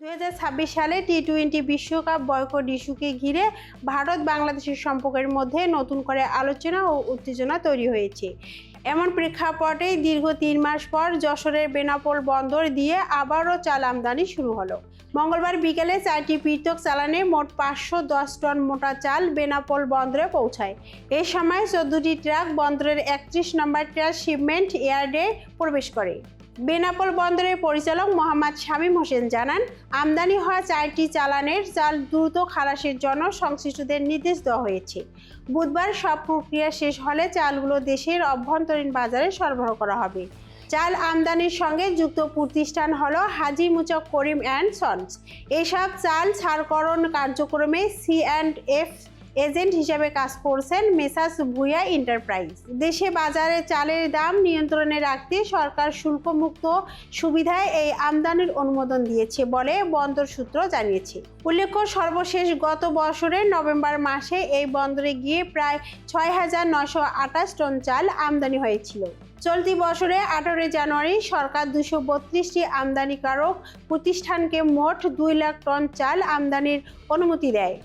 2026 সালে টি-20 বিশ্বকাপ বয়কট ইস্যুকে ঘিরে ভারত বাংলাদেশের সম্পর্কের মধ্যে নতুন করে আলোচনা ও উত্তেজনা তৈরি হয়েছে। এমন প্রেক্ষাপটে দীর্ঘ 3 মাস পর যশোরের বেনাপোল বন্দর দিয়ে আবারও চাল আমদানি শুরু হলো। মঙ্গলবার বিকেলে 4টি পৃথক চালানে মোট 510 টন মোটা চাল বেনাপোল বন্দরে পৌঁছায়। এই সময় 14টি ট্রাক বন্দরের 31 নম্বর ট্রান্সশিপমেন্ট ইয়ার্ডে প্রবেশ করে। বেনাপোল বন্দরের পরিচালক মোহাম্মদ শামীম হোসেন জানান, আমদানি হওয়া 4টি চালানের চাল দ্রুত খালাসের জন্য সংশ্লিষ্টদের নির্দেশ দেওয়া হয়েছে। বুধবার সব প্রক্রিয়া শেষ হলে চালগুলো দেশের অভ্যন্তরীণ বাজারে সরবরাহ করা হবে। চাল আমদানির সঙ্গে যুক্ত প্রতিষ্ঠান হলো হাজী মুচক করিম অ্যান্ড সন্স। এসব চাল ছাড়করণ কার্যক্রমে C&F এজেন্ট হিসেবে কাজ করছেন মেসার্স ভুঁইয়া এন্টারপ্রাইজ। দেশে বাজারে চালের দাম নিয়ন্ত্রণে রাখতে সরকার শুল্কমুক্ত সুবিধায় এই আমদানির অনুমোদন দিয়েছে বলে বন্দর সূত্র জানিয়েছে। উল্লেখ্য, সর্বশেষ গত বছরের নভেম্বর মাসে এই বন্দরে গিয়ে প্রায় 6,928 টন চাল আমদানি হয়েছিল। চলতি বছরে 18 জানুয়ারি সরকার 232টি আমদানিকারক প্রতিষ্ঠানকে মোট 2 লাখ টন চাল আমদানির অনুমতি দেয়,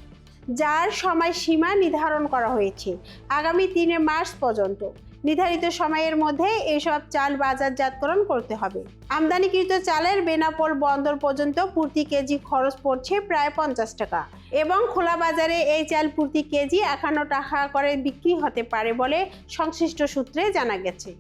যার সময়সীমা নির্ধারণ করা হয়েছে আগামী 3 মার্চ পর্যন্ত। নির্ধারিত সময়ের মধ্যে এসব চাল বাজারজাতকরণ করতে হবে। আমদানিকৃত চালের বেনাপোল বন্দর পর্যন্ত প্রতি কেজি খরচ পড়ছে প্রায় 50 টাকা এবং খোলা বাজারে এই চাল প্রতি কেজি 51 টাকা করে বিক্রি হতে পারে বলে সংশ্লিষ্ট সূত্রে জানা গেছে।